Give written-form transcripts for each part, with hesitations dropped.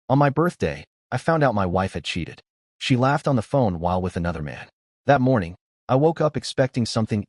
On my birthday, I found out my wife had cheated. She laughed on the phone while with another man. That morning, I woke up expecting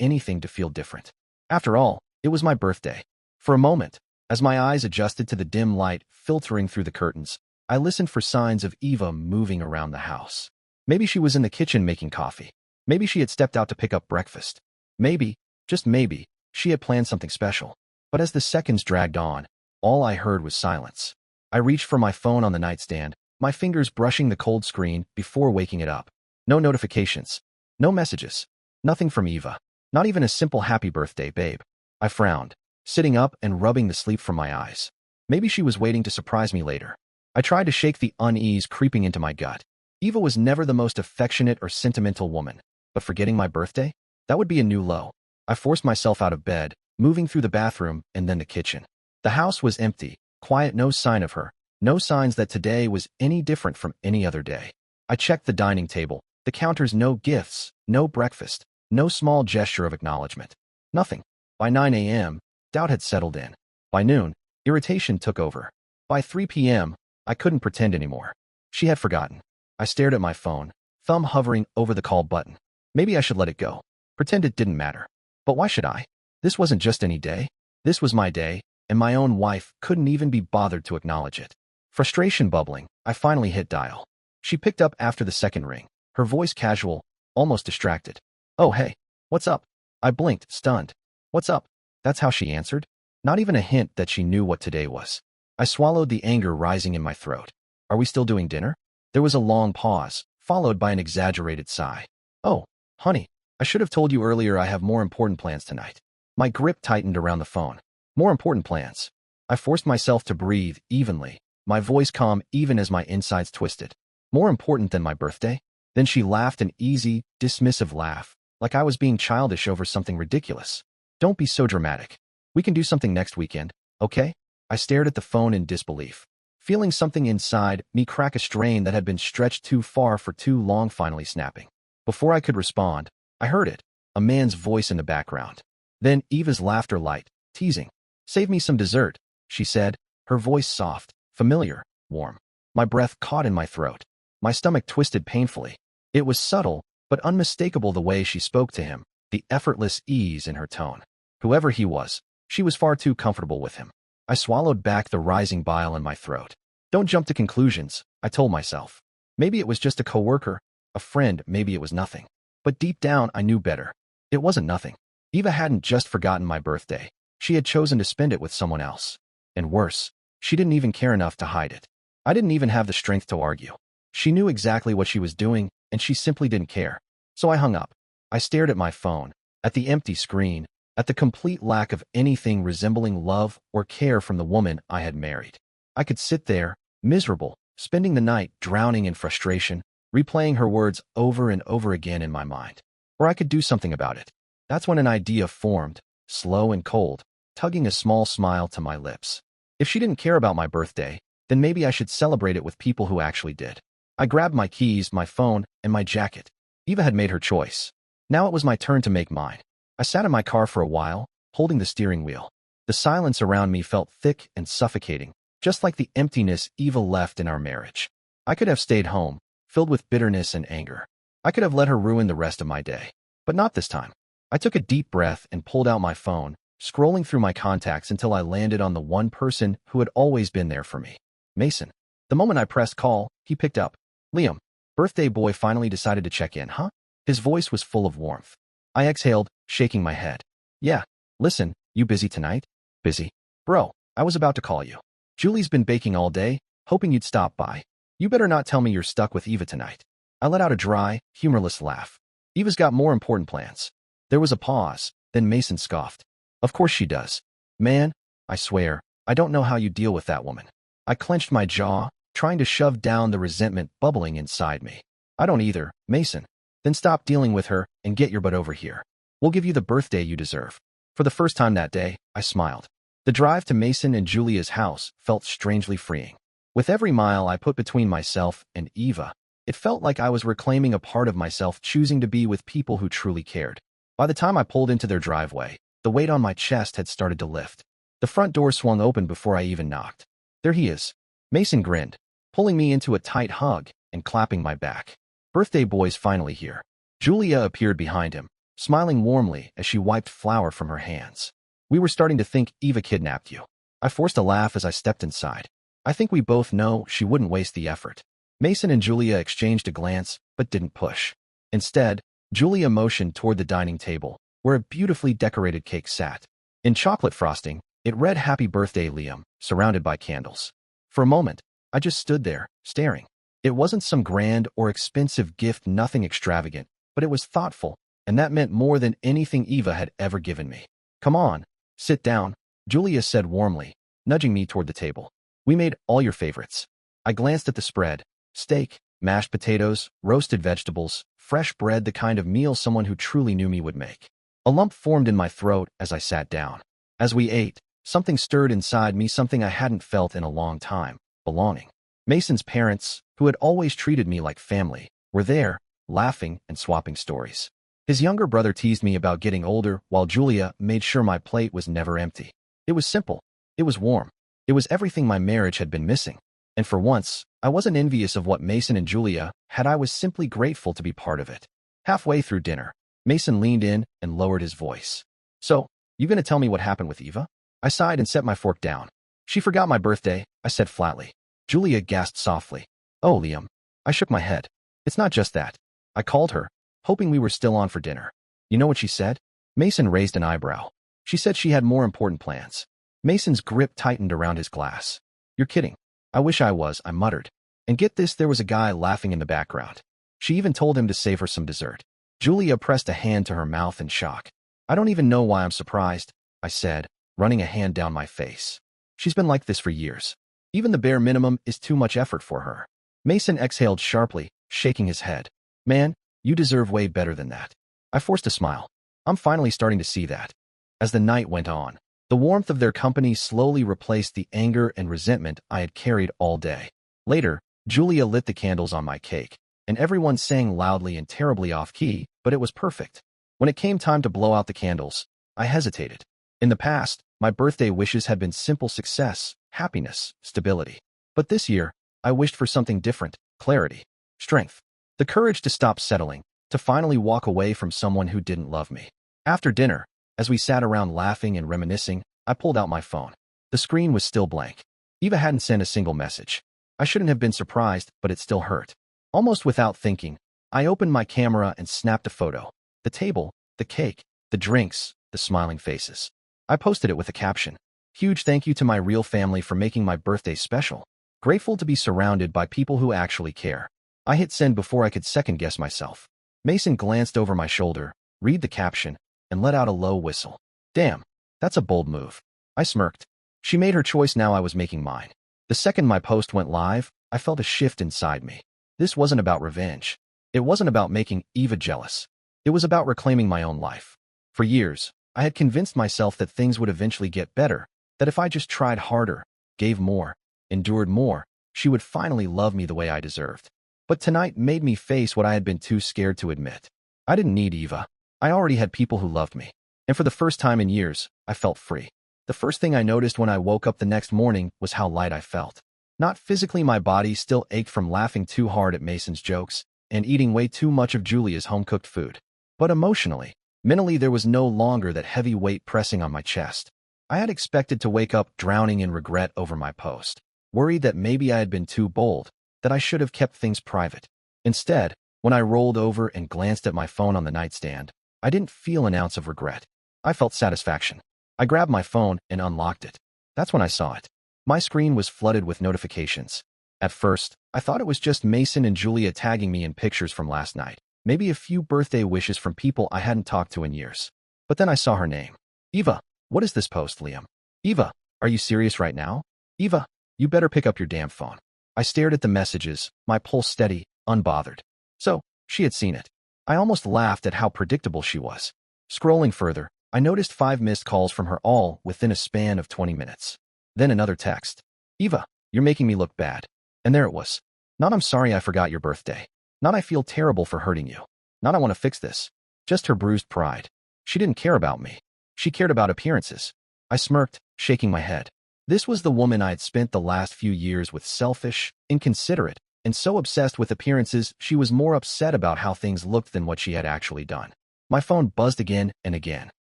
anything to feel different. After all, it was my birthday. For a moment, as my eyes adjusted to the dim light filtering through the curtains, I listened for signs of Eva moving around the house. Maybe she was in the kitchen making coffee. Maybe she had stepped out to pick up breakfast. Maybe, just maybe, she had planned something special. But as the seconds dragged on, all I heard was silence. I reached for my phone on the nightstand, my fingers brushing the cold screen before waking it up. No notifications. No messages. Nothing from Eva. Not even a simple happy birthday, babe. I frowned, sitting up and rubbing the sleep from my eyes. Maybe she was waiting to surprise me later. I tried to shake the unease creeping into my gut. Eva was never the most affectionate or sentimental woman, but forgetting my birthday? That would be a new low. I forced myself out of bed, moving through the bathroom and then the kitchen. The house was empty, quiet, no sign of her, no signs that today was any different from any other day. I checked the dining table, the counters, no gifts, no breakfast, no small gesture of acknowledgement. Nothing. By 9 a.m., doubt had settled in. By noon, irritation took over. By 3 p.m., I couldn't pretend anymore. She had forgotten. I stared at my phone, thumb hovering over the call button. Maybe I should let it go. Pretend it didn't matter. But why should I? This wasn't just any day. This was my day, and my own wife couldn't even be bothered to acknowledge it. Frustration bubbling, I finally hit dial. She picked up after the second ring, her voice casual, almost distracted. Oh, hey, what's up? I blinked, stunned. What's up? That's how she answered. Not even a hint that she knew what today was. I swallowed the anger rising in my throat. Are we still doing dinner? There was a long pause, followed by an exaggerated sigh. Oh, honey, I should have told you earlier I have more important plans tonight. My grip tightened around the phone. More important plans. I forced myself to breathe evenly, my voice calm even as my insides twisted. More important than my birthday? Then she laughed, an easy, dismissive laugh, like I was being childish over something ridiculous. Don't be so dramatic. We can do something next weekend, okay? I stared at the phone in disbelief, feeling something inside me crack, a strain that had been stretched too far for too long finally snapping. Before I could respond, I heard it, a man's voice in the background. Then Eva's laughter, light, teasing. Save me some dessert, she said, her voice soft, familiar, warm. My breath caught in my throat. My stomach twisted painfully. It was subtle, but unmistakable the way she spoke to him, the effortless ease in her tone. Whoever he was, she was far too comfortable with him. I swallowed back the rising bile in my throat. Don't jump to conclusions, I told myself. Maybe it was just a coworker, a friend, maybe it was nothing. But deep down, I knew better. It wasn't nothing. Eva hadn't just forgotten my birthday. She had chosen to spend it with someone else. And worse, she didn't even care enough to hide it. I didn't even have the strength to argue. She knew exactly what she was doing, and she simply didn't care. So I hung up. I stared at my phone, at the empty screen, at the complete lack of anything resembling love or care from the woman I had married. I could sit there, miserable, spending the night drowning in frustration, replaying her words over and over again in my mind. Or I could do something about it. That's when an idea formed, slow and cold, tugging a small smile to my lips. If she didn't care about my birthday, then maybe I should celebrate it with people who actually did. I grabbed my keys, my phone, and my jacket. Eva had made her choice. Now it was my turn to make mine. I sat in my car for a while, holding the steering wheel. The silence around me felt thick and suffocating, just like the emptiness Eva left in our marriage. I could have stayed home, filled with bitterness and anger. I could have let her ruin the rest of my day. But not this time. I took a deep breath and pulled out my phone, scrolling through my contacts until I landed on the one person who had always been there for me. Mason. The moment I pressed call, he picked up. Liam, birthday boy finally decided to check in, huh? His voice was full of warmth. I exhaled, shaking my head. Yeah, listen, you busy tonight? Busy? Bro, I was about to call you. Julie's been baking all day, hoping you'd stop by. You better not tell me you're stuck with Eva tonight. I let out a dry, humorless laugh. Eva's got more important plans. There was a pause, then Mason scoffed. Of course she does. Man, I swear, I don't know how you deal with that woman. I clenched my jaw, trying to shove down the resentment bubbling inside me. I don't either, Mason. Then stop dealing with her and get your butt over here. We'll give you the birthday you deserve. For the first time that day, I smiled. The drive to Mason and Julia's house felt strangely freeing. With every mile I put between myself and Eva, it felt like I was reclaiming a part of myself, choosing to be with people who truly cared. By the time I pulled into their driveway, the weight on my chest had started to lift. The front door swung open before I even knocked. There he is. Mason grinned, pulling me into a tight hug and clapping my back. Birthday boy's finally here. Julia appeared behind him, smiling warmly as she wiped flour from her hands. We were starting to think Eva kidnapped you. I forced a laugh as I stepped inside. I think we both know she wouldn't waste the effort. Mason and Julia exchanged a glance, but didn't push. Instead, Julia motioned toward the dining table, where a beautifully decorated cake sat. In chocolate frosting, it read "Happy Birthday, Liam," surrounded by candles. For a moment, I just stood there, staring. It wasn't some grand or expensive gift, nothing extravagant, but it was thoughtful, and that meant more than anything Eva had ever given me. "Come on, sit down," Julia said warmly, nudging me toward the table. "We made all your favorites." I glanced at the spread: steak, mashed potatoes, roasted vegetables, fresh bread, the kind of meal someone who truly knew me would make. A lump formed in my throat as I sat down. As we ate, something stirred inside me, something I hadn't felt in a long time: belonging. Mason's parents, who had always treated me like family, were there, laughing and swapping stories. His younger brother teased me about getting older, while Julia made sure my plate was never empty. It was simple. It was warm. It was everything my marriage had been missing. And for once, I wasn't envious of what Mason and Julia had. I was simply grateful to be part of it. Halfway through dinner, Mason leaned in and lowered his voice. "So, you gonna tell me what happened with Eva?" I sighed and set my fork down. "She forgot my birthday," I said flatly. Julia gasped softly. "Oh, Liam." I shook my head. "It's not just that. I called her, hoping we were still on for dinner. You know what she said?" Mason raised an eyebrow. "She said she had more important plans." Mason's grip tightened around his glass. "You're kidding." "I wish I was," I muttered. And get this, there was a guy laughing in the background. She even told him to save her some dessert. Julia pressed a hand to her mouth in shock. "I don't even know why I'm surprised," I said, running a hand down my face. "She's been like this for years. Even the bare minimum is too much effort for her." Mason exhaled sharply, shaking his head. "Man, you deserve way better than that." I forced a smile. I'm finally starting to see that. As the night went on, the warmth of their company slowly replaced the anger and resentment I had carried all day. Later, Julia lit the candles on my cake, and everyone sang loudly and terribly off-key, but it was perfect. When it came time to blow out the candles, I hesitated. In the past, my birthday wishes had been simple: success, happiness, stability. But this year, I wished for something different: clarity, strength, the courage to stop settling, to finally walk away from someone who didn't love me. After dinner, as we sat around laughing and reminiscing, I pulled out my phone. The screen was still blank. Eva hadn't sent a single message. I shouldn't have been surprised, but it still hurt. Almost without thinking, I opened my camera and snapped a photo. The table, the cake, the drinks, the smiling faces. I posted it with a caption: "Huge thank you to my real family for making my birthday special. Grateful to be surrounded by people who actually care." I hit send before I could second-guess myself. Mason glanced over my shoulder, read the caption, and let out a low whistle. "Damn, that's a bold move." I smirked. She made her choice, now I was making mine. The second my post went live, I felt a shift inside me. This wasn't about revenge. It wasn't about making Eva jealous. It was about reclaiming my own life. For years, I had convinced myself that things would eventually get better, that if I just tried harder, gave more, endured more, she would finally love me the way I deserved. But tonight made me face what I had been too scared to admit. I didn't need Eva. I already had people who loved me. And for the first time in years, I felt free. The first thing I noticed when I woke up the next morning was how light I felt. Not physically, my body still ached from laughing too hard at Mason's jokes and eating way too much of Julia's home-cooked food. But emotionally, mentally, there was no longer that heavy weight pressing on my chest. I had expected to wake up drowning in regret over my post, worried that maybe I had been too bold, that I should have kept things private. Instead, when I rolled over and glanced at my phone on the nightstand, I didn't feel an ounce of regret. I felt satisfaction. I grabbed my phone and unlocked it. That's when I saw it. My screen was flooded with notifications. At first, I thought it was just Mason and Julia tagging me in pictures from last night, maybe a few birthday wishes from people I hadn't talked to in years. But then I saw her name. "Eva, what is this post, Liam?" "Eva, are you serious right now?" "Eva, you better pick up your damn phone." I stared at the messages, my pulse steady, unbothered. So, she had seen it. I almost laughed at how predictable she was. Scrolling further, I noticed 5 missed calls from her, all within a span of 20 minutes. Then another text. "Eva, you're making me look bad." And there it was. Not "I'm sorry I forgot your birthday." Not "I feel terrible for hurting you." Not "I want to fix this." Just her bruised pride. She didn't care about me. She cared about appearances. I smirked, shaking my head. This was the woman I had spent the last few years with, selfish, inconsiderate, and so obsessed with appearances she was more upset about how things looked than what she had actually done. My phone buzzed again and again.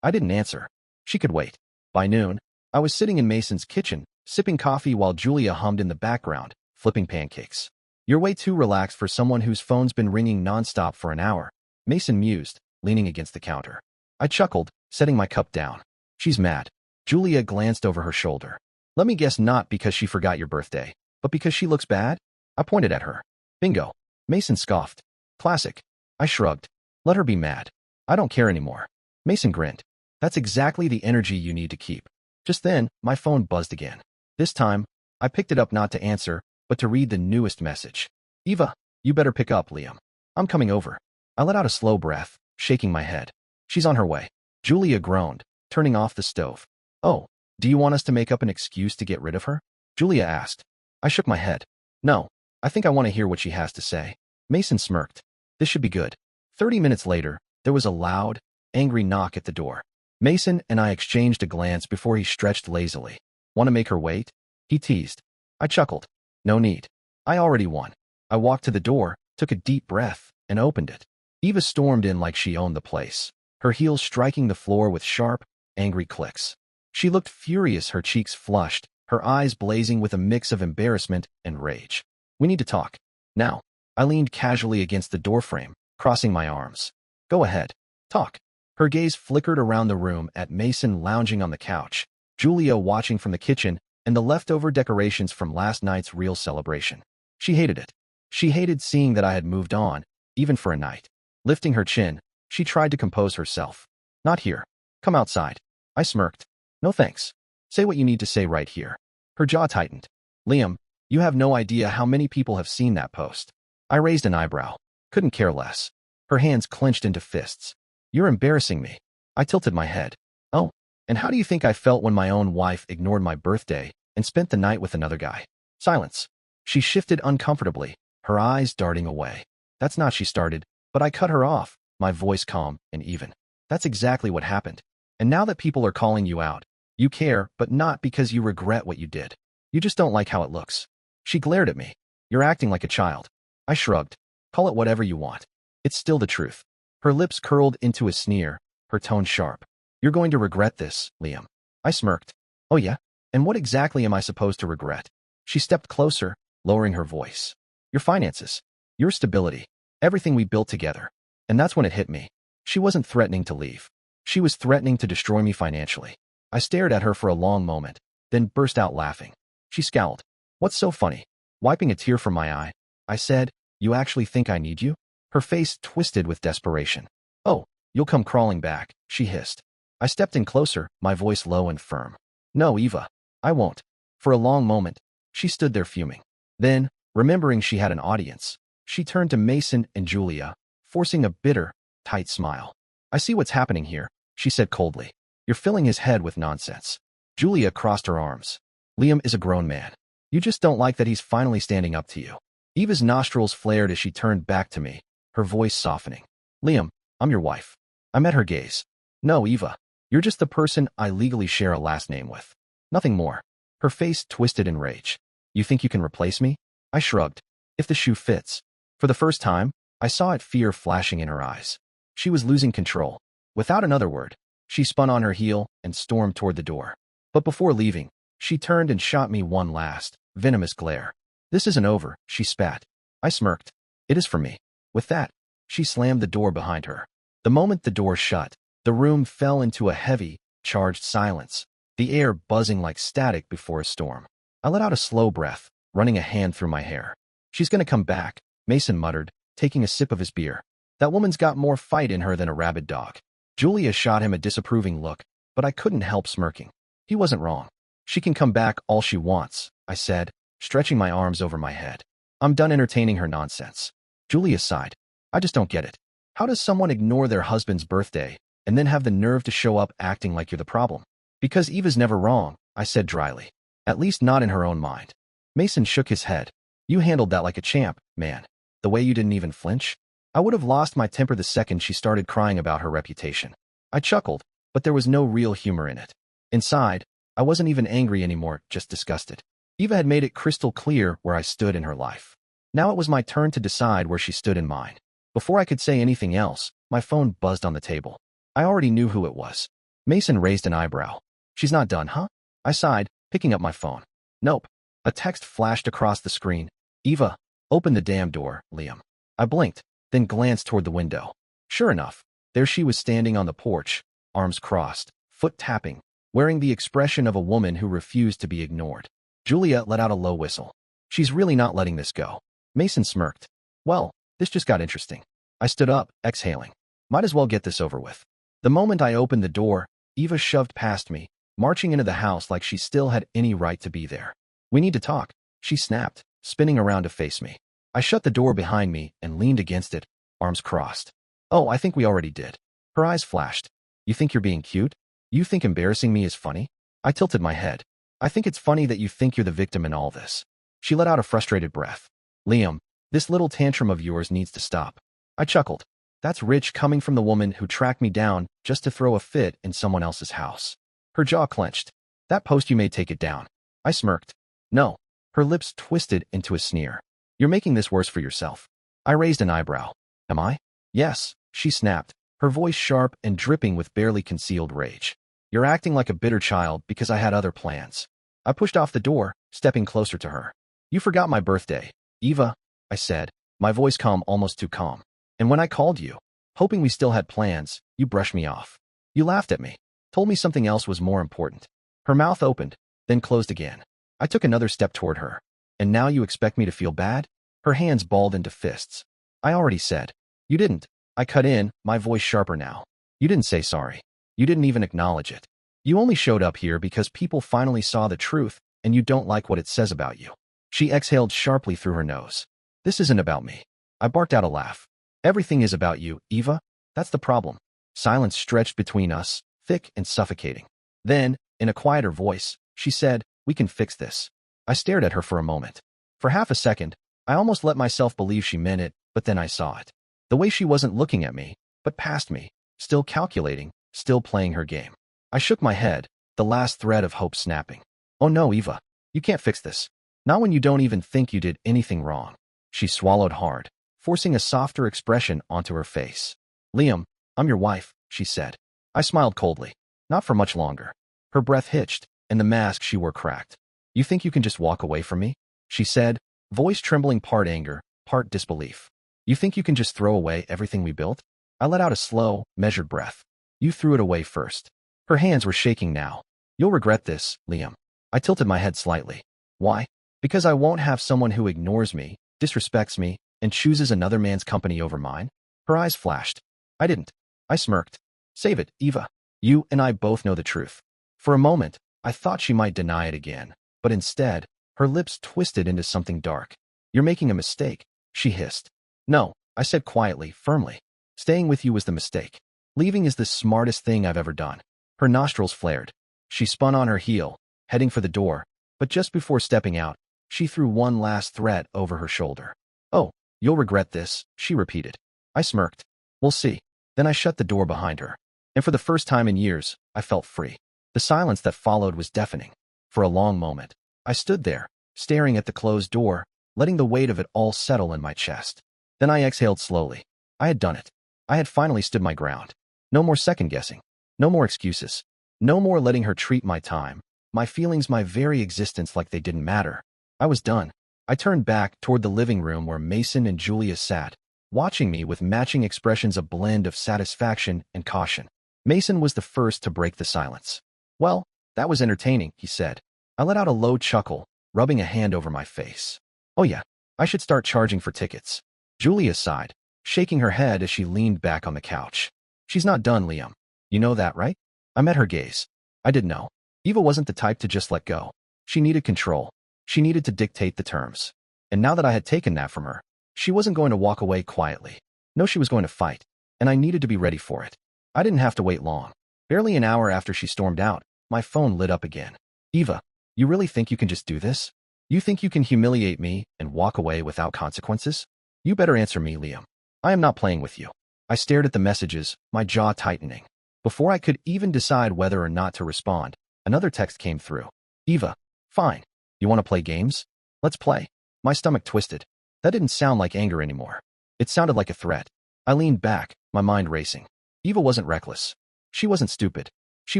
I didn't answer. She could wait. By noon, I was sitting in Mason's kitchen, sipping coffee while Julia hummed in the background, flipping pancakes. "You're way too relaxed for someone whose phone's been ringing nonstop for an hour," Mason mused, leaning against the counter. I chuckled, setting my cup down. "She's mad." Julia glanced over her shoulder. "Let me guess, not because she forgot your birthday, but because she looks bad?" I pointed at her. "Bingo." Mason scoffed. "Classic." I shrugged. "Let her be mad. I don't care anymore." Mason grinned. "That's exactly the energy you need to keep." Just then, my phone buzzed again. This time, I picked it up not to answer, but to read the newest message. "Eva, you better pick up, Liam. I'm coming over." I let out a slow breath, shaking my head. "She's on her way." Julia groaned, turning off the stove. "Oh, do you want us to make up an excuse to get rid of her?" Julia asked. I shook my head. "No, I think I want to hear what she has to say." Mason smirked. "This should be good." 30 minutes later, there was a loud, angry knock at the door. Mason and I exchanged a glance before he stretched lazily. "Want to make her wait?" he teased. I chuckled. "No need. I already won." I walked to the door, took a deep breath, and opened it. Eva stormed in like she owned the place, her heels striking the floor with sharp, angry clicks. She looked furious, her cheeks flushed, her eyes blazing with a mix of embarrassment and rage. "We need to talk. Now." I leaned casually against the doorframe, crossing my arms. "Go ahead. Talk." Her gaze flickered around the room at Mason lounging on the couch, Julia watching from the kitchen, and the leftover decorations from last night's real celebration. She hated it. She hated seeing that I had moved on, even for a night. Lifting her chin, she tried to compose herself. "Not here. Come outside." I smirked. "No thanks. Say what you need to say right here." Her jaw tightened. "Liam, you have no idea how many people have seen that post." I raised an eyebrow. "Couldn't care less." Her hands clenched into fists. "You're embarrassing me." I tilted my head. "Oh, and how do you think I felt when my own wife ignored my birthday and spent the night with another guy?" Silence. She shifted uncomfortably, her eyes darting away. "That's not," she started, but I cut her off, my voice calm and even. "That's exactly what happened. And now that people are calling you out, you care, but not because you regret what you did. You just don't like how it looks." She glared at me. "You're acting like a child." I shrugged. "Call it whatever you want. It's still the truth." Her lips curled into a sneer, her tone sharp. "You're going to regret this, Liam." I smirked. "Oh yeah? And what exactly am I supposed to regret?" She stepped closer, lowering her voice. "Your finances. Your stability. Everything we built together." And that's when it hit me. She wasn't threatening to leave. She was threatening to destroy me financially. I stared at her for a long moment, then burst out laughing. She scowled. "What's so funny?" Wiping a tear from my eye, I said, "You actually think I need you?" Her face twisted with desperation. "Oh, you'll come crawling back," she hissed. I stepped in closer, my voice low and firm. "No, Eva, I won't." For a long moment, she stood there fuming. Then, remembering she had an audience, she turned to Mason and Julia, forcing a bitter, tight smile. "I see what's happening here," she said coldly. "You're filling his head with nonsense." Julia crossed her arms. "Liam is a grown man. You just don't like that he's finally standing up to you." Eva's nostrils flared as she turned back to me, her voice softening. "Liam, I'm your wife." I met her gaze. "No, Eva. You're just the person I legally share a last name with. Nothing more." Her face twisted in rage. "You think you can replace me?" I shrugged. "If the shoe fits." For the first time, I saw it, fear flashing in her eyes. She was losing control. Without another word, she spun on her heel and stormed toward the door. But before leaving, she turned and shot me one last, venomous glare. "This isn't over," she spat. I smirked. "It is for me." With that, she slammed the door behind her. The moment the door shut, the room fell into a heavy, charged silence, the air buzzing like static before a storm. I let out a slow breath, running a hand through my hair. "She's gonna come back," Mason muttered, taking a sip of his beer. "That woman's got more fight in her than a rabid dog." Julia shot him a disapproving look, but I couldn't help smirking. He wasn't wrong. "She can come back all she wants," I said, stretching my arms over my head. "I'm done entertaining her nonsense." Julia sighed. "I just don't get it. How does someone ignore their husband's birthday and then have the nerve to show up acting like you're the problem?" "Because Eva's never wrong," I said dryly. "At least not in her own mind." Mason shook his head. "You handled that like a champ, man. The way you didn't even flinch." I would have lost my temper the second she started crying about her reputation. I chuckled, but there was no real humor in it. Inside, I wasn't even angry anymore, just disgusted. Eva had made it crystal clear where I stood in her life. Now it was my turn to decide where she stood in mine. Before I could say anything else, my phone buzzed on the table. I already knew who it was. Mason raised an eyebrow. She's not done, huh? I sighed, picking up my phone. Nope. A text flashed across the screen. Eva, open the damn door, Liam. I blinked, then glanced toward the window. Sure enough, there she was standing on the porch, arms crossed, foot tapping, wearing the expression of a woman who refused to be ignored. Julia let out a low whistle. She's really not letting this go. Mason smirked. Well, this just got interesting. I stood up, exhaling. Might as well get this over with. The moment I opened the door, Eva shoved past me, marching into the house like she still had any right to be there. We need to talk, she snapped, spinning around to face me. I shut the door behind me and leaned against it, arms crossed. Oh, I think we already did. Her eyes flashed. You think you're being cute? You think embarrassing me is funny? I tilted my head. I think it's funny that you think you're the victim in all this. She let out a frustrated breath. Liam, this little tantrum of yours needs to stop. I chuckled. That's rich coming from the woman who tracked me down just to throw a fit in someone else's house. Her jaw clenched. That post you made, take it down. I smirked. No. Her lips twisted into a sneer. You're making this worse for yourself. I raised an eyebrow. Am I? Yes, she snapped, her voice sharp and dripping with barely concealed rage. You're acting like a bitter child because I had other plans. I pushed off the door, stepping closer to her. You forgot my birthday, Eva, I said, my voice calm, almost too calm. And when I called you, hoping we still had plans, you brushed me off. You laughed at me, told me something else was more important. Her mouth opened, then closed again. I took another step toward her. And now you expect me to feel bad? Her hands balled into fists. I already said. You didn't. I cut in, my voice sharper now. You didn't say sorry. You didn't even acknowledge it. You only showed up here because people finally saw the truth, and you don't like what it says about you. She exhaled sharply through her nose. This isn't about me. I barked out a laugh. Everything is about you, Eva. That's the problem. Silence stretched between us, thick and suffocating. Then, in a quieter voice, she said, we can fix this. I stared at her for a moment. For half a second, I almost let myself believe she meant it, but then I saw it. The way she wasn't looking at me, but past me, still calculating, still playing her game. I shook my head, the last thread of hope snapping. Oh no, Eva. You can't fix this. Not when you don't even think you did anything wrong. She swallowed hard, forcing a softer expression onto her face. Liam, I'm your wife, she said. I smiled coldly. Not for much longer. Her breath hitched, and the mask she wore cracked. You think you can just walk away from me? She said, voice trembling, part anger, part disbelief. You think you can just throw away everything we built? I let out a slow, measured breath. You threw it away first. Her hands were shaking now. You'll regret this, Liam. I tilted my head slightly. Why? Because I won't have someone who ignores me, disrespects me, and chooses another man's company over mine? Her eyes flashed. I didn't. I smirked. Save it, Eva. You and I both know the truth. For a moment, I thought she might deny it again, but instead, her lips twisted into something dark. You're making a mistake, she hissed. No, I said quietly, firmly. Staying with you was the mistake. Leaving is the smartest thing I've ever done. Her nostrils flared. She spun on her heel, heading for the door, but just before stepping out, she threw one last threat over her shoulder. Oh, you'll regret this, she repeated. I smirked. We'll see. Then I shut the door behind her. And for the first time in years, I felt free. The silence that followed was deafening. For a long moment, I stood there, staring at the closed door, letting the weight of it all settle in my chest. Then I exhaled slowly. I had done it. I had finally stood my ground. No more second-guessing. No more excuses. No more letting her treat my time, my feelings, my very existence like they didn't matter. I was done. I turned back toward the living room where Mason and Julia sat, watching me with matching expressions, a blend of satisfaction and caution. Mason was the first to break the silence. Well, that was entertaining, he said. I let out a low chuckle, rubbing a hand over my face. Oh yeah, I should start charging for tickets. Julia sighed, shaking her head as she leaned back on the couch. She's not done, Liam. You know that, right? I met her gaze. I did know. Eva wasn't the type to just let go. She needed control. She needed to dictate the terms. And now that I had taken that from her, she wasn't going to walk away quietly. No, she was going to fight. And I needed to be ready for it. I didn't have to wait long. Barely an hour after she stormed out, my phone lit up again. Eva, you really think you can just do this? You think you can humiliate me and walk away without consequences? You better answer me, Liam. I am not playing with you. I stared at the messages, my jaw tightening. Before I could even decide whether or not to respond, Another text came through. Eva, fine. You want to play games? Let's play. My stomach twisted. That didn't sound like anger anymore. It sounded like a threat. I leaned back, my mind racing. Eva wasn't reckless. She wasn't stupid. She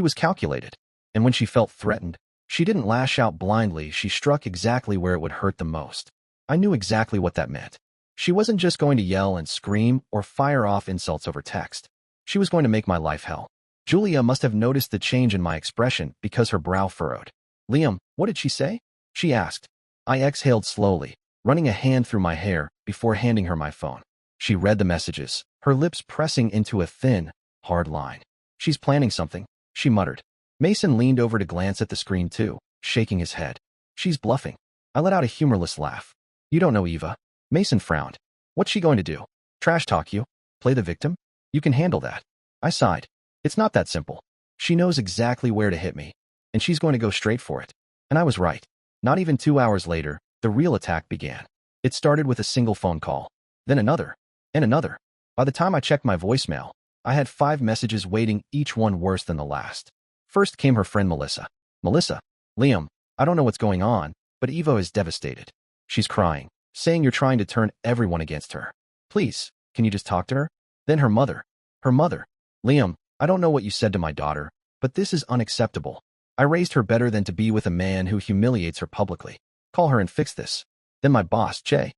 was calculated. And when she felt threatened, she didn't lash out blindly, she struck exactly where it would hurt the most. I knew exactly what that meant. She wasn't just going to yell and scream or fire off insults over text. She was going to make my life hell. Julia must have noticed the change in my expression because her brow furrowed. Liam, what did she say? She asked. I exhaled slowly, running a hand through my hair before handing her my phone. She read the messages, her lips pressing into a thin, hard line. She's planning something, she muttered. Mason leaned over to glance at the screen too, shaking his head. She's bluffing. I let out a humorless laugh. You don't know Eva. Mason frowned. What's she going to do? Trash talk you? Play the victim? You can handle that. I sighed. It's not that simple. She knows exactly where to hit me, and she's going to go straight for it. And I was right. Not even 2 hours later, the real attack began. It started with a single phone call, then another, and another. By the time I checked my voicemail, I had 5 messages waiting, each one worse than the last. First came her friend Melissa. Melissa, Liam, I don't know what's going on, but Eva is devastated. She's crying, saying you're trying to turn everyone against her. Please, can you just talk to her? Then her mother. Her mother. Liam, I don't know what you said to my daughter, but this is unacceptable. I raised her better than to be with a man who humiliates her publicly. Call her and fix this. Then my boss, Che.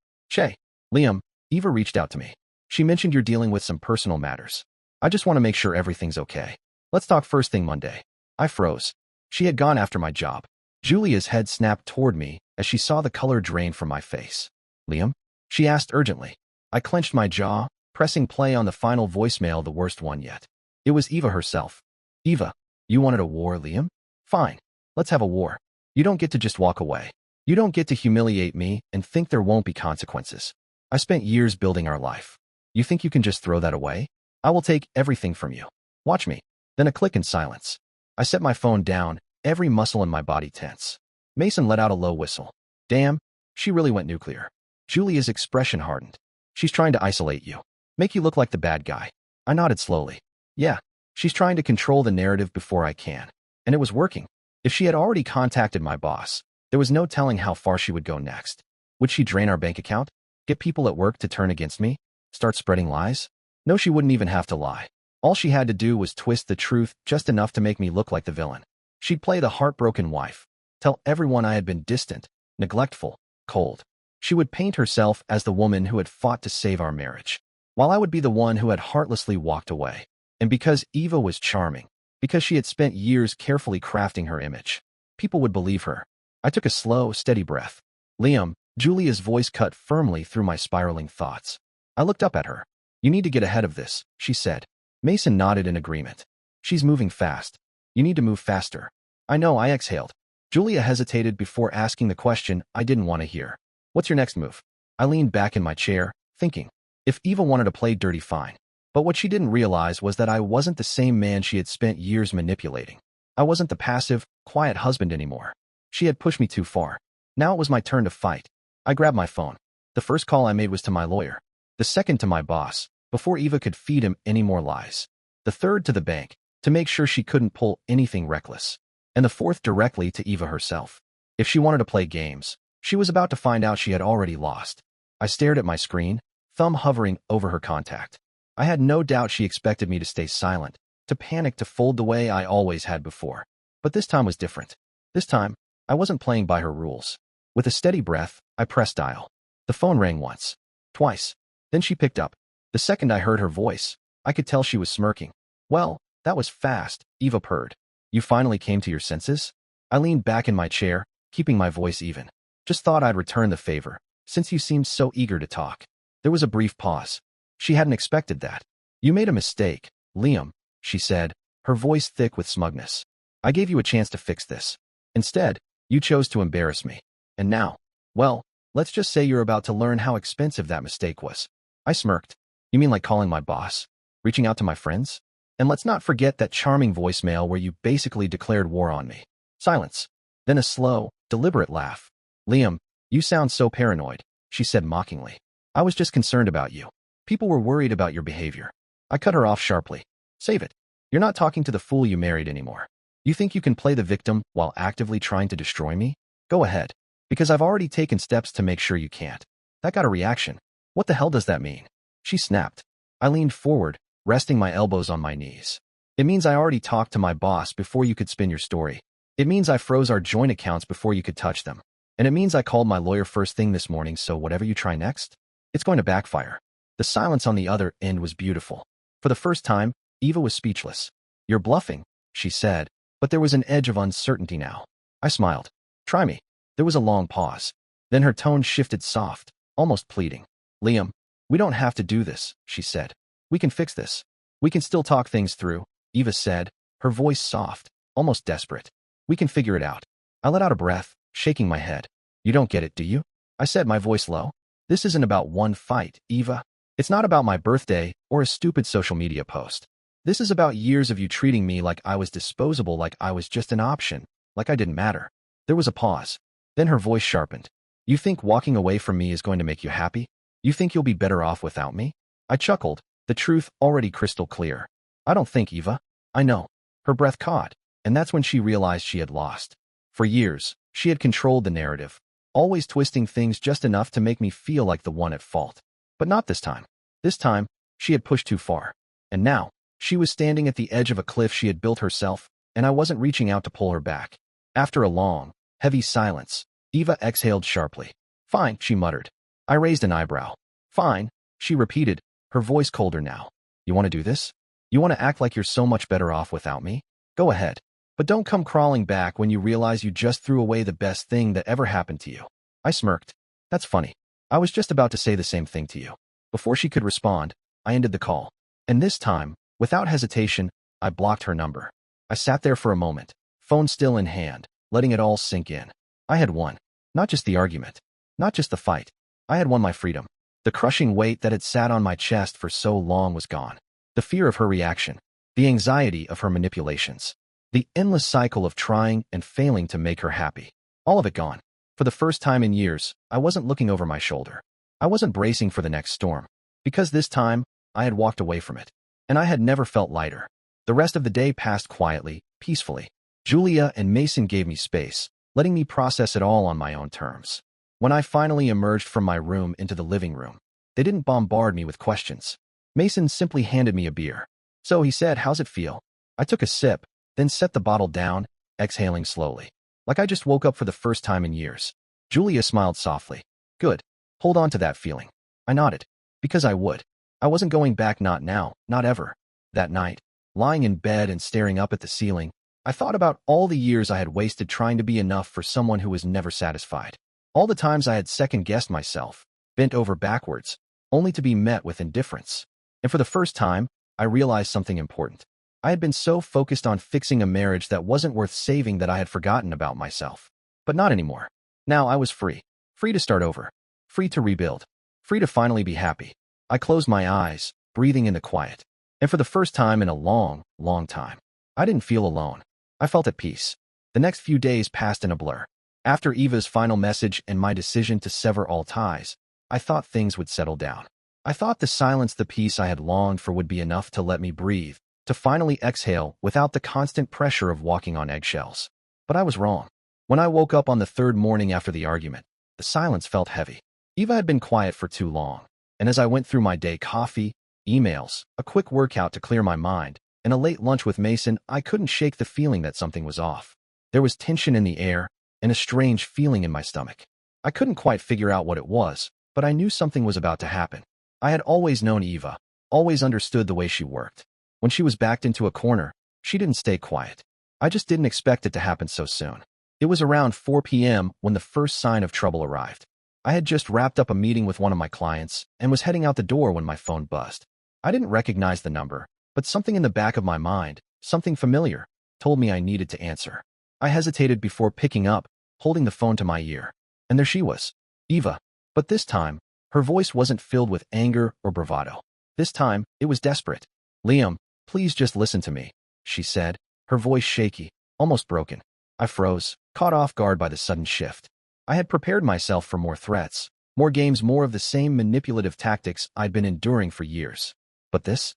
Liam, Eva reached out to me. She mentioned you're dealing with some personal matters. I just want to make sure everything's okay. Let's talk first thing Monday. I froze. She had gone after my job. Julia's head snapped toward me as she saw the color drain from my face. Liam? She asked urgently. I clenched my jaw, pressing play on the final voicemail, the worst one yet. It was Eva herself. Eva, you wanted a war, Liam? Fine. Let's have a war. You don't get to just walk away. You don't get to humiliate me and think there won't be consequences. I spent years building our life. You think you can just throw that away? I will take everything from you. Watch me. Then a click and silence. I set my phone down, every muscle in my body tense. Mason let out a low whistle. Damn, she really went nuclear. Julia's expression hardened. She's trying to isolate you. Make you look like the bad guy. I nodded slowly. Yeah, she's trying to control the narrative before I can. And it was working. If she had already contacted my boss, there was no telling how far she would go next. Would she drain our bank account? Get people at work to turn against me? Start spreading lies? No, she wouldn't even have to lie. All she had to do was twist the truth just enough to make me look like the villain. She'd play the heartbroken wife, tell everyone I had been distant, neglectful, cold. She would paint herself as the woman who had fought to save our marriage, while I would be the one who had heartlessly walked away. And because Eva was charming, because she had spent years carefully crafting her image, people would believe her. I took a slow, steady breath. Liam, Julia's voice cut firmly through my spiraling thoughts. I looked up at her. You need to get ahead of this, she said. Mason nodded in agreement. She's moving fast. You need to move faster. I know, I exhaled. Julia hesitated before asking the question I didn't want to hear. What's your next move? I leaned back in my chair, thinking. If Eva wanted to play dirty, fine. But what she didn't realize was that I wasn't the same man she had spent years manipulating. I wasn't the passive, quiet husband anymore. She had pushed me too far. Now it was my turn to fight. I grabbed my phone. The first call I made was to my lawyer. The second to my boss, before Eva could feed him any more lies. The third to the bank, to make sure she couldn't pull anything reckless. And the fourth directly to Eva herself. If she wanted to play games, she was about to find out she had already lost. I stared at my screen, thumb hovering over her contact. I had no doubt she expected me to stay silent, to panic, to fold the way I always had before. But this time was different. This time, I wasn't playing by her rules. With a steady breath, I pressed dial. The phone rang once, twice. Then she picked up. The second I heard her voice, I could tell she was smirking. Well, that was fast, Eva purred. You finally came to your senses? I leaned back in my chair, keeping my voice even. Just thought I'd return the favor, since you seemed so eager to talk. There was a brief pause. She hadn't expected that. You made a mistake, Liam, she said, her voice thick with smugness. I gave you a chance to fix this. Instead, you chose to embarrass me. And now, well, let's just say you're about to learn how expensive that mistake was. I smirked. You mean like calling my boss? Reaching out to my friends? And let's not forget that charming voicemail where you basically declared war on me. Silence. Then a slow, deliberate laugh. Liam, you sound so paranoid, she said mockingly. I was just concerned about you. People were worried about your behavior. I cut her off sharply. Save it. You're not talking to the fool you married anymore. You think you can play the victim while actively trying to destroy me? Go ahead. Because I've already taken steps to make sure you can't. That got a reaction. What the hell does that mean? She snapped. I leaned forward, resting my elbows on my knees. It means I already talked to my boss before you could spin your story. It means I froze our joint accounts before you could touch them. And it means I called my lawyer first thing this morning, so whatever you try next, it's going to backfire. The silence on the other end was beautiful. For the first time, Eva was speechless. You're bluffing, she said, but there was an edge of uncertainty now. I smiled. Try me. There was a long pause. Then her tone shifted soft, almost pleading. Liam, we don't have to do this, she said. We can fix this. We can still talk things through, Eva said, her voice soft, almost desperate. We can figure it out. I let out a breath, shaking my head. You don't get it, do you? I said, my voice low. This isn't about one fight, Eva. It's not about my birthday or a stupid social media post. This is about years of you treating me like I was disposable, like I was just an option, like I didn't matter. There was a pause. Then her voice sharpened. You think walking away from me is going to make you happy? You think you'll be better off without me? I chuckled, the truth already crystal clear. I don't think, Eva. I know. Her breath caught, and that's when she realized she had lost. For years, she had controlled the narrative, always twisting things just enough to make me feel like the one at fault. But not this time. This time, she had pushed too far. And now, she was standing at the edge of a cliff she had built herself, and I wasn't reaching out to pull her back. After a long, heavy silence, Eva exhaled sharply. Fine, she muttered. I raised an eyebrow. Fine, she repeated, her voice colder now. You want to do this? You want to act like you're so much better off without me? Go ahead. But don't come crawling back when you realize you just threw away the best thing that ever happened to you. I smirked. That's funny. I was just about to say the same thing to you. Before she could respond, I ended the call. And this time, without hesitation, I blocked her number. I sat there for a moment, phone still in hand, letting it all sink in. I had won. Not just the argument. Not just the fight. I had won my freedom. The crushing weight that had sat on my chest for so long was gone. The fear of her reaction. The anxiety of her manipulations. The endless cycle of trying and failing to make her happy. All of it gone. For the first time in years, I wasn't looking over my shoulder. I wasn't bracing for the next storm. Because this time, I had walked away from it. And I had never felt lighter. The rest of the day passed quietly, peacefully. Julia and Mason gave me space, letting me process it all on my own terms. When I finally emerged from my room into the living room, they didn't bombard me with questions. Mason simply handed me a beer. So he said, how's it feel? I took a sip, then set the bottle down, exhaling slowly. Like I just woke up for the first time in years. Julia smiled softly. Good. Hold on to that feeling. I nodded. Because I would. I wasn't going back, not now, not ever. That night, lying in bed and staring up at the ceiling, I thought about all the years I had wasted trying to be enough for someone who was never satisfied. All the times I had second-guessed myself, bent over backwards, only to be met with indifference. And for the first time, I realized something important. I had been so focused on fixing a marriage that wasn't worth saving that I had forgotten about myself. But not anymore. Now I was free. Free to start over. Free to rebuild. Free to finally be happy. I closed my eyes, breathing in the quiet. And for the first time in a long, long time, I didn't feel alone. I felt at peace. The next few days passed in a blur. After Eva's final message and my decision to sever all ties, I thought things would settle down. I thought the silence, the peace I had longed for would be enough to let me breathe, to finally exhale without the constant pressure of walking on eggshells. But I was wrong. When I woke up on the third morning after the argument, the silence felt heavy. Eva had been quiet for too long, and as I went through my day, coffee, emails, a quick workout to clear my mind, and a late lunch with Mason, I couldn't shake the feeling that something was off. There was tension in the air, and a strange feeling in my stomach. I couldn't quite figure out what it was, but I knew something was about to happen. I had always known Eva, always understood the way she worked. When she was backed into a corner, she didn't stay quiet. I just didn't expect it to happen so soon. It was around 4 p.m. when the first sign of trouble arrived. I had just wrapped up a meeting with one of my clients and was heading out the door when my phone buzzed. I didn't recognize the number, but something in the back of my mind, something familiar, told me I needed to answer. I hesitated before picking up, holding the phone to my ear. And there she was, Eva. But this time, her voice wasn't filled with anger or bravado. This time, it was desperate. Liam, please just listen to me, she said, her voice shaky, almost broken. I froze, caught off guard by the sudden shift. I had prepared myself for more threats, more games, more of the same manipulative tactics I'd been enduring for years. But this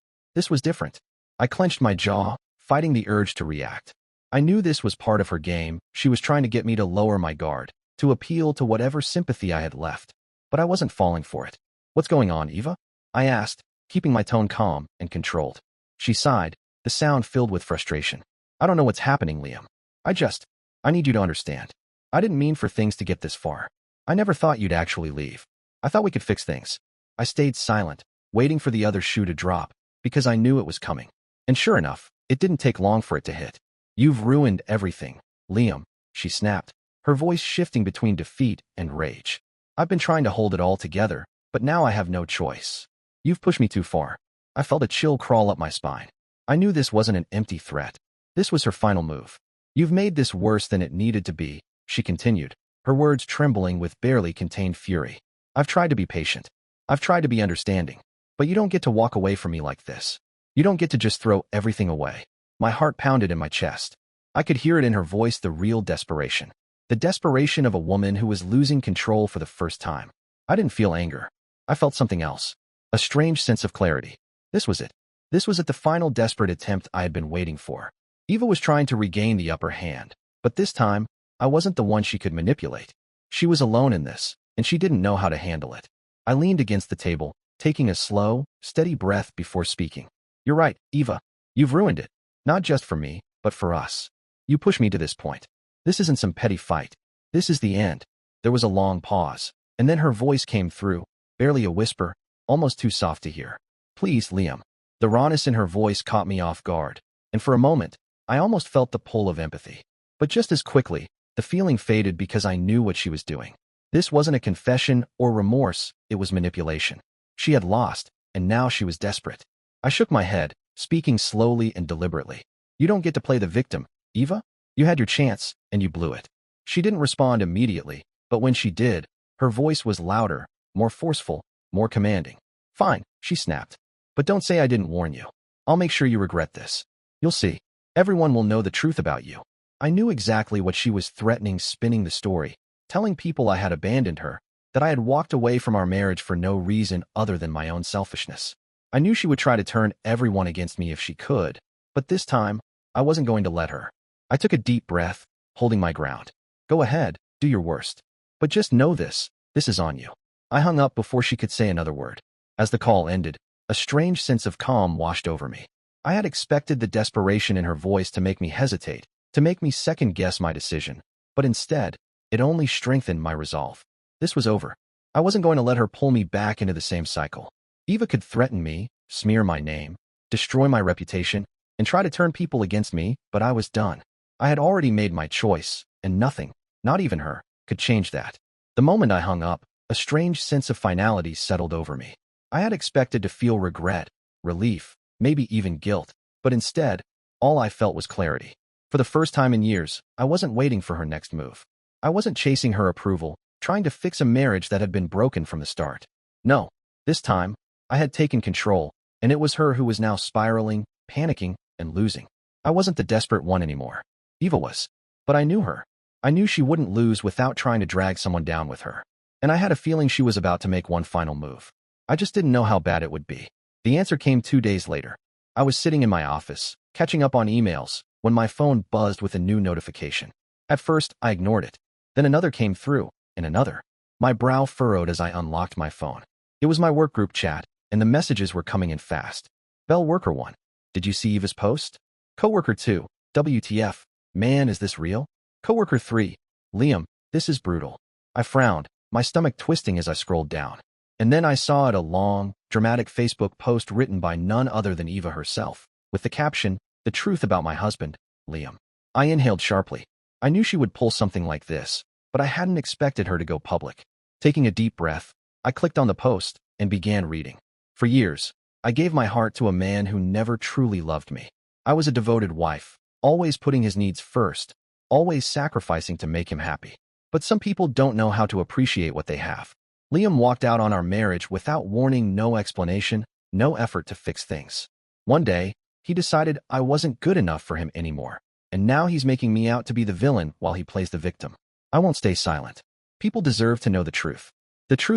was different. I clenched my jaw, fighting the urge to react. I knew this was part of her game. She was trying to get me to lower my guard, to appeal to whatever sympathy I had left. But I wasn't falling for it. What's going on, Eva? I asked, keeping my tone calm and controlled. She sighed, the sound filled with frustration. I don't know what's happening, Liam. I need you to understand. I didn't mean for things to get this far. I never thought you'd actually leave. I thought we could fix things. I stayed silent, waiting for the other shoe to drop, because I knew it was coming. And sure enough, it didn't take long for it to hit. You've ruined everything, Liam, she snapped, her voice shifting between defeat and rage. I've been trying to hold it all together, but now I have no choice. You've pushed me too far. I felt a chill crawl up my spine. I knew this wasn't an empty threat. This was her final move. You've made this worse than it needed to be, she continued, her words trembling with barely contained fury. I've tried to be patient. I've tried to be understanding. But you don't get to walk away from me like this. You don't get to just throw everything away. My heart pounded in my chest. I could hear it in her voice, the real desperation. The desperation of a woman who was losing control for the first time. I didn't feel anger. I felt something else. A strange sense of clarity. This was it. This was the final desperate attempt I had been waiting for. Eva was trying to regain the upper hand, but this time, I wasn't the one she could manipulate. She was alone in this, and she didn't know how to handle it. I leaned against the table, taking a slow, steady breath before speaking. You're right, Eva. You've ruined it. Not just for me, but for us. You pushed me to this point. This isn't some petty fight. This is the end. There was a long pause, and then her voice came through, barely a whisper, almost too soft to hear. Please, Liam. The rawness in her voice caught me off guard, and for a moment, I almost felt the pull of empathy. But just as quickly, the feeling faded because I knew what she was doing. This wasn't a confession or remorse, it was manipulation. She had lost, and now she was desperate. I shook my head, speaking slowly and deliberately. You don't get to play the victim, Eva. You had your chance, and you blew it. She didn't respond immediately, but when she did, her voice was louder, more forceful, more commanding. Fine, she snapped. But don't say I didn't warn you. I'll make sure you regret this. You'll see. Everyone will know the truth about you. I knew exactly what she was threatening, spinning the story, telling people I had abandoned her, that I had walked away from our marriage for no reason other than my own selfishness. I knew she would try to turn everyone against me if she could, but this time, I wasn't going to let her. I took a deep breath, holding my ground. Go ahead, do your worst. But just know this is on you. I hung up before she could say another word. As the call ended, a strange sense of calm washed over me. I had expected the desperation in her voice to make me hesitate, to make me second-guess my decision, but instead, it only strengthened my resolve. This was over. I wasn't going to let her pull me back into the same cycle. Eva could threaten me, smear my name, destroy my reputation, and try to turn people against me, but I was done. I had already made my choice, and nothing, not even her, could change that. The moment I hung up, a strange sense of finality settled over me. I had expected to feel regret, relief, maybe even guilt, but instead, all I felt was clarity. For the first time in years, I wasn't waiting for her next move. I wasn't chasing her approval, trying to fix a marriage that had been broken from the start. No, this time, I had taken control, and it was her who was now spiraling, panicking, and losing. I wasn't the desperate one anymore. Eva was. But I knew her. I knew she wouldn't lose without trying to drag someone down with her. And I had a feeling she was about to make one final move. I just didn't know how bad it would be. The answer came 2 days later. I was sitting in my office, catching up on emails, when my phone buzzed with a new notification. At first, I ignored it. Then another came through, and another. My brow furrowed as I unlocked my phone. It was my work group chat, and the messages were coming in fast. Bell Worker 1. Did you see Eva's post? Coworker 2. WTF. Man, is this real? Coworker 3. Liam, this is brutal. I frowned, my stomach twisting as I scrolled down. And then I saw a long, dramatic Facebook post written by none other than Eva herself, with the caption, "The truth about my husband, Liam." I inhaled sharply. I knew she would pull something like this, but I hadn't expected her to go public. Taking a deep breath, I clicked on the post and began reading. For years, I gave my heart to a man who never truly loved me. I was a devoted wife, always putting his needs first, always sacrificing to make him happy. But some people don't know how to appreciate what they have. Liam walked out on our marriage without warning, no explanation, no effort to fix things. One day, he decided I wasn't good enough for him anymore, and now he's making me out to be the villain while he plays the victim. I won't stay silent. People deserve to know the truth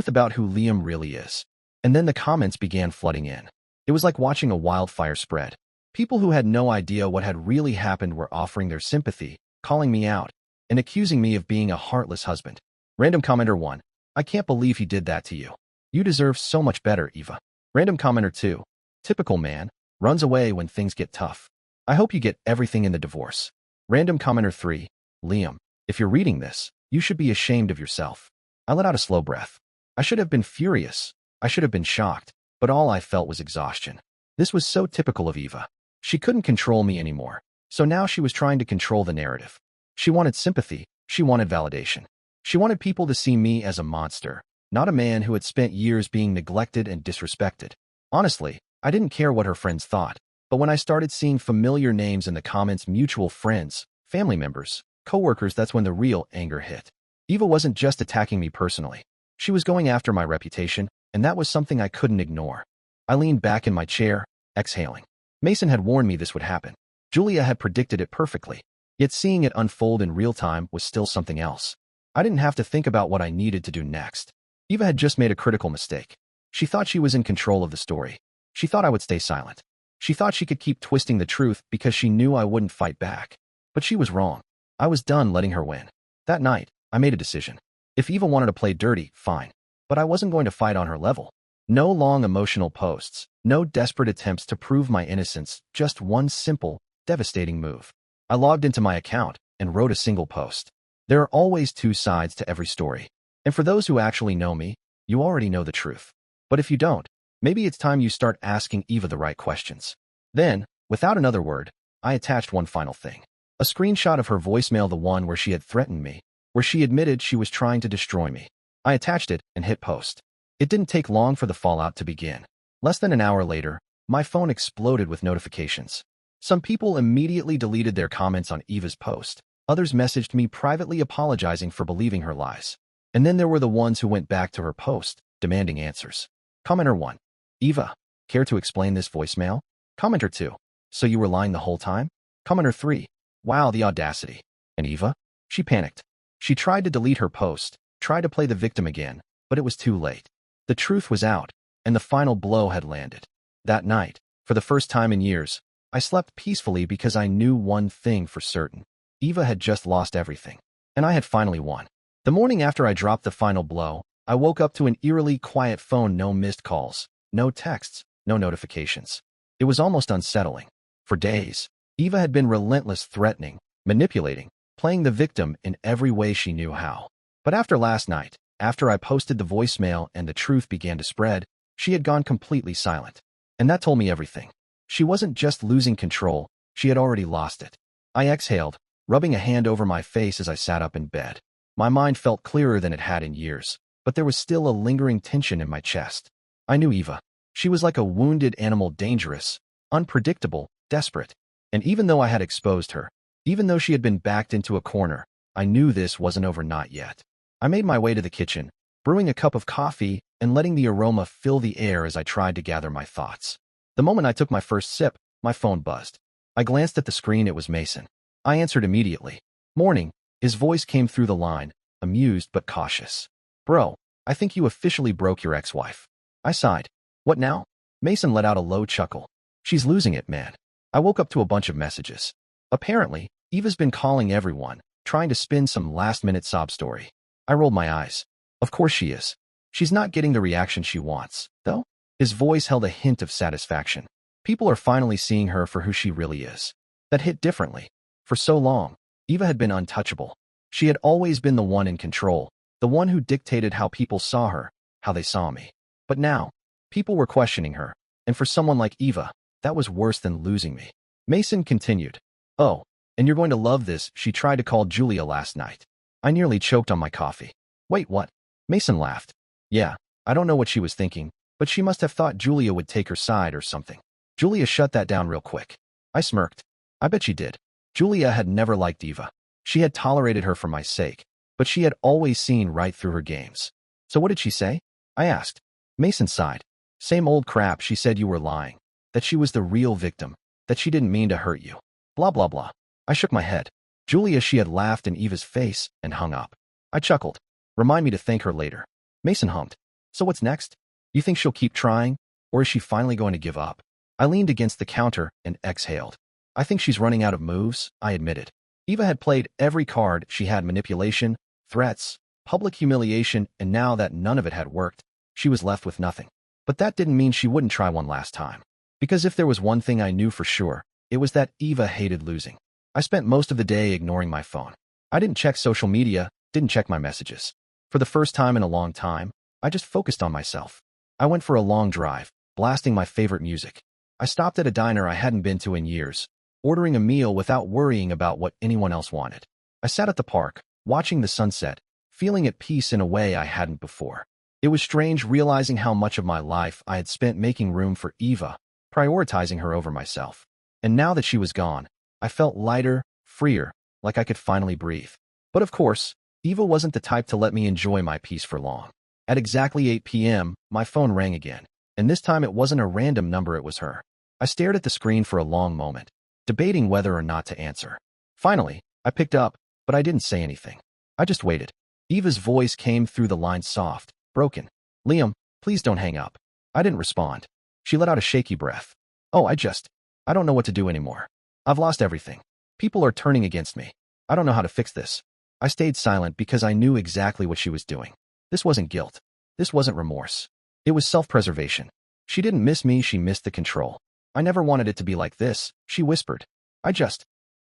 about who Liam really is. And then the comments began flooding in. It was like watching a wildfire spread. People who had no idea what had really happened were offering their sympathy, calling me out, and accusing me of being a heartless husband. Random commenter 1. I can't believe he did that to you. You deserve so much better, Eva. Random commenter 2. Typical man, runs away when things get tough. I hope you get everything in the divorce. Random commenter 3. Liam, if you're reading this, you should be ashamed of yourself. I let out a slow breath. I should have been furious. I should have been shocked, but all I felt was exhaustion. This was so typical of Eva. She couldn't control me anymore, so now she was trying to control the narrative. She wanted sympathy. She wanted validation. She wanted people to see me as a monster, not a man who had spent years being neglected and disrespected. Honestly, I didn't care what her friends thought, but when I started seeing familiar names in the comments, mutual friends, family members, coworkers, that's when the real anger hit. Eva wasn't just attacking me personally. She was going after my reputation, and that was something I couldn't ignore. I leaned back in my chair, exhaling. Mason had warned me this would happen. Julia had predicted it perfectly. Yet seeing it unfold in real time was still something else. I didn't have to think about what I needed to do next. Eva had just made a critical mistake. She thought she was in control of the story. She thought I would stay silent. She thought she could keep twisting the truth because she knew I wouldn't fight back. But she was wrong. I was done letting her win. That night, I made a decision. If Eva wanted to play dirty, fine. But I wasn't going to fight on her level. No long emotional posts, no desperate attempts to prove my innocence, just one simple, devastating move. I logged into my account and wrote a single post. There are always two sides to every story. And for those who actually know me, you already know the truth. But if you don't, maybe it's time you start asking Eva the right questions. Then, without another word, I attached one final thing. A screenshot of her voicemail, the one where she had threatened me, where she admitted she was trying to destroy me. I attached it and hit post. It didn't take long for the fallout to begin. Less than an hour later, my phone exploded with notifications. Some people immediately deleted their comments on Eva's post. Others messaged me privately apologizing for believing her lies. And then there were the ones who went back to her post, demanding answers. Commenter 1. Eva, care to explain this voicemail? Commenter 2. So you were lying the whole time? Commenter 3. Wow, the audacity. And Eva? She panicked. She tried to delete her post, tried to play the victim again, but it was too late. The truth was out, and the final blow had landed. That night, for the first time in years, I slept peacefully because I knew one thing for certain. Eva had just lost everything, and I had finally won. The morning after I dropped the final blow, I woke up to an eerily quiet phone, no missed calls, no texts, no notifications. It was almost unsettling. For days, Eva had been relentless, threatening, manipulating, playing the victim in every way she knew how. But after last night, after I posted the voicemail and the truth began to spread, she had gone completely silent. And that told me everything. She wasn't just losing control, she had already lost it. I exhaled, rubbing a hand over my face as I sat up in bed. My mind felt clearer than it had in years, but there was still a lingering tension in my chest. I knew Eva. She was like a wounded animal, dangerous, unpredictable, desperate. And even though I had exposed her, even though she had been backed into a corner, I knew this wasn't over, not yet. I made my way to the kitchen, brewing a cup of coffee and letting the aroma fill the air as I tried to gather my thoughts. The moment I took my first sip, my phone buzzed. I glanced at the screen. It was Mason. I answered immediately. Morning. His voice came through the line, amused but cautious. Bro, I think you officially broke your ex-wife. I sighed. What now? Mason let out a low chuckle. She's losing it, man. I woke up to a bunch of messages. Apparently, Eva's been calling everyone, trying to spin some last-minute sob story. I rolled my eyes. Of course she is. She's not getting the reaction she wants, though. His voice held a hint of satisfaction. People are finally seeing her for who she really is. That hit differently. For so long, Eva had been untouchable. She had always been the one in control, the one who dictated how people saw her, how they saw me. But now, people were questioning her, and for someone like Eva, that was worse than losing me. Mason continued. Oh, and you're going to love this. She tried to call Julia last night. I nearly choked on my coffee. Wait, what? Mason laughed. Yeah, I don't know what she was thinking, but she must have thought Julia would take her side or something. Julia shut that down real quick. I smirked. I bet she did. Julia had never liked Eva. She had tolerated her for my sake, but she had always seen right through her games. So what did she say? I asked. Mason sighed. Same old crap. She said you were lying, that she was the real victim, that she didn't mean to hurt you. Blah, blah, blah. I shook my head. Julia, she had laughed in Eva's face and hung up. I chuckled. Remind me to thank her later. Mason hummed. So what's next? You think she'll keep trying, or is she finally going to give up? I leaned against the counter and exhaled. I think she's running out of moves, I admitted. Eva had played every card. She had manipulation, threats, public humiliation, and now that none of it had worked, she was left with nothing. But that didn't mean she wouldn't try one last time. Because if there was one thing I knew for sure, it was that Eva hated losing. I spent most of the day ignoring my phone. I didn't check social media, didn't check my messages. For the first time in a long time, I just focused on myself. I went for a long drive, blasting my favorite music. I stopped at a diner I hadn't been to in years, ordering a meal without worrying about what anyone else wanted. I sat at the park, watching the sunset, feeling at peace in a way I hadn't before. It was strange realizing how much of my life I had spent making room for Eva, prioritizing her over myself. And now that she was gone, I felt lighter, freer, like I could finally breathe. But of course, Eva wasn't the type to let me enjoy my peace for long. At exactly 8 p.m., my phone rang again, and this time it wasn't a random number, it was her. I stared at the screen for a long moment, debating whether or not to answer. Finally, I picked up, but I didn't say anything. I just waited. Eva's voice came through the line soft, broken. "Liam, please don't hang up." I didn't respond. She let out a shaky breath. "Oh, I don't know what to do anymore. I've lost everything. People are turning against me. I don't know how to fix this." I stayed silent because I knew exactly what she was doing. This wasn't guilt. This wasn't remorse. It was self-preservation. She didn't miss me, she missed the control. "I never wanted it to be like this," she whispered. I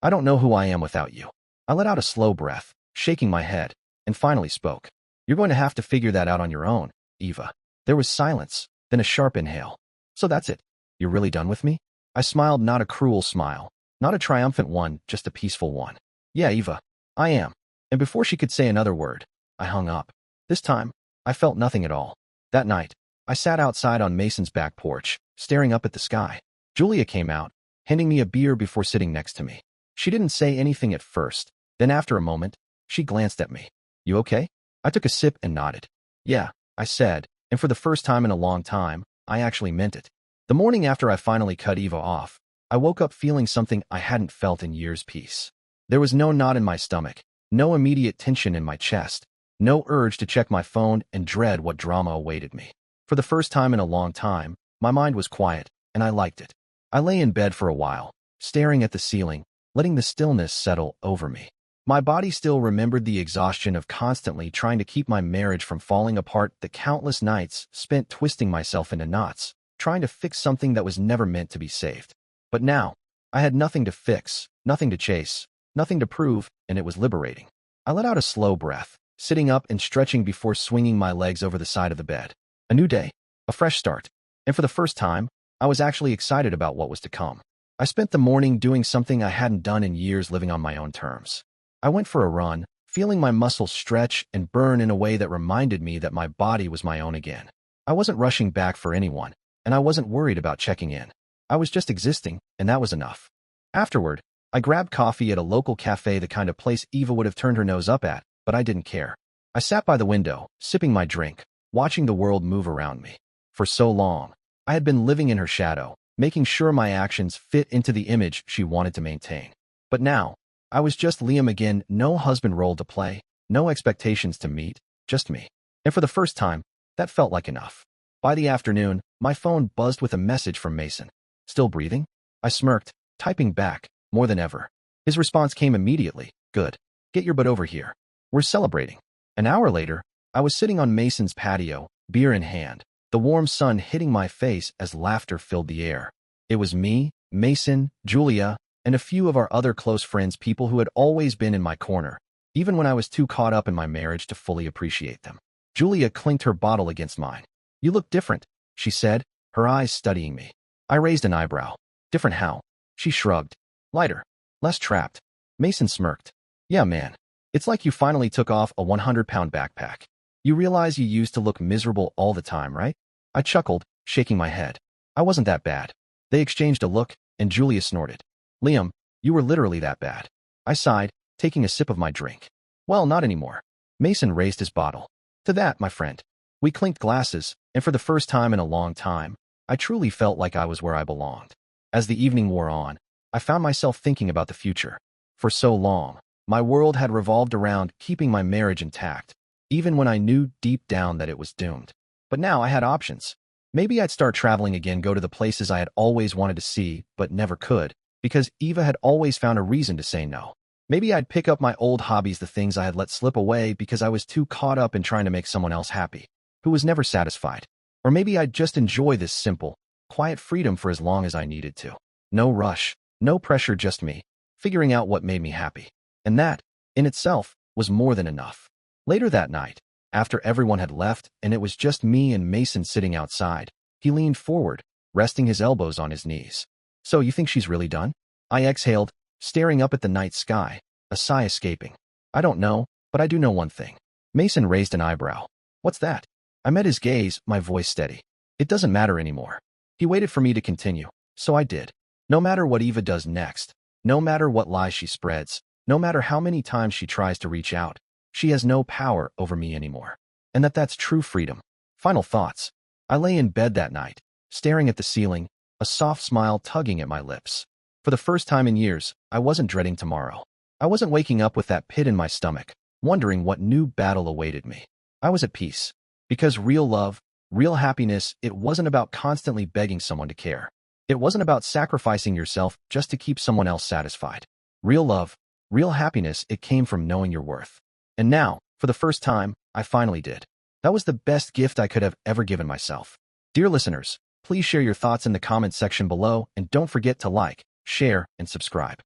don't know who I am without you." I let out a slow breath, shaking my head, and finally spoke. "You're going to have to figure that out on your own, Eva." There was silence, then a sharp inhale. "So that's it? You're really done with me?" I smiled, not a cruel smile, not a triumphant one, just a peaceful one. "Yeah, Eva, I am." And before she could say another word, I hung up. This time, I felt nothing at all. That night, I sat outside on Mason's back porch, staring up at the sky. Julia came out, handing me a beer before sitting next to me. She didn't say anything at first, then after a moment, she glanced at me. "You okay?" I took a sip and nodded. "Yeah," I said, and for the first time in a long time, I actually meant it. The morning after I finally cut Eva off, I woke up feeling something I hadn't felt in years: peace. There was no knot in my stomach, no immediate tension in my chest, no urge to check my phone and dread what drama awaited me. For the first time in a long time, my mind was quiet, and I liked it. I lay in bed for a while, staring at the ceiling, letting the stillness settle over me. My body still remembered the exhaustion of constantly trying to keep my marriage from falling apart, the countless nights spent twisting myself into knots, trying to fix something that was never meant to be saved. But now, I had nothing to fix, nothing to chase, nothing to prove, and it was liberating. I let out a slow breath, sitting up and stretching before swinging my legs over the side of the bed. A new day, a fresh start, and for the first time, I was actually excited about what was to come. I spent the morning doing something I hadn't done in years, living on my own terms. I went for a run, feeling my muscles stretch and burn in a way that reminded me that my body was my own again. I wasn't rushing back for anyone, and I wasn't worried about checking in. I was just existing, and that was enough. Afterward, I grabbed coffee at a local cafe, the kind of place Eva would have turned her nose up at, but I didn't care. I sat by the window, sipping my drink, watching the world move around me. For so long, I had been living in her shadow, making sure my actions fit into the image she wanted to maintain. But now, I was just Liam again, no husband role to play, no expectations to meet, just me. And for the first time, that felt like enough. By the afternoon, my phone buzzed with a message from Mason. "Still breathing?" I smirked, typing back, more than ever. His response came immediately. "Good. Get your butt over here. We're celebrating." An hour later, I was sitting on Mason's patio, beer in hand, the warm sun hitting my face as laughter filled the air. It was me, Mason, Julia, and a few of our other close friends, people who had always been in my corner, even when I was too caught up in my marriage to fully appreciate them. Julia clinked her bottle against mine. "You look different," she said, her eyes studying me. I raised an eyebrow. "Different how?" She shrugged. "Lighter. Less trapped." Mason smirked. "Yeah, man. It's like you finally took off a 100-pound backpack. You realize you used to look miserable all the time, right?" I chuckled, shaking my head. "I wasn't that bad." They exchanged a look, and Julia snorted. "Liam, you were literally that bad." I sighed, taking a sip of my drink. "Well, not anymore." Mason raised his bottle. "To that, my friend." We clinked glasses, and for the first time in a long time, I truly felt like I was where I belonged. As the evening wore on, I found myself thinking about the future. For so long, my world had revolved around keeping my marriage intact, even when I knew deep down that it was doomed. But now I had options. Maybe I'd start traveling again, go to the places I had always wanted to see but never could, because Eva had always found a reason to say no. Maybe I'd pick up my old hobbies, the things I had let slip away because I was too caught up in trying to make someone else happy, who was never satisfied. Or maybe I'd just enjoy this simple, quiet freedom for as long as I needed to. No rush, no pressure, just me, figuring out what made me happy. And that, in itself, was more than enough. Later that night, after everyone had left and it was just me and Mason sitting outside, he leaned forward, resting his elbows on his knees. "So you think she's really done?" I exhaled, staring up at the night sky, a sigh escaping. "I don't know, but I do know one thing." Mason raised an eyebrow. "What's that?" I met his gaze, my voice steady. "It doesn't matter anymore." He waited for me to continue, so I did. No matter what Eva does next, no matter what lies she spreads, no matter how many times she tries to reach out, she has no power over me anymore. And that's true freedom. Final thoughts. I lay in bed that night, staring at the ceiling, a soft smile tugging at my lips. For the first time in years, I wasn't dreading tomorrow. I wasn't waking up with that pit in my stomach, wondering what new battle awaited me. I was at peace. Because real love, real happiness, it wasn't about constantly begging someone to care. It wasn't about sacrificing yourself just to keep someone else satisfied. Real love, real happiness, it came from knowing your worth. And now, for the first time, I finally did. That was the best gift I could have ever given myself. Dear listeners, please share your thoughts in the comments section below and don't forget to like, share, and subscribe.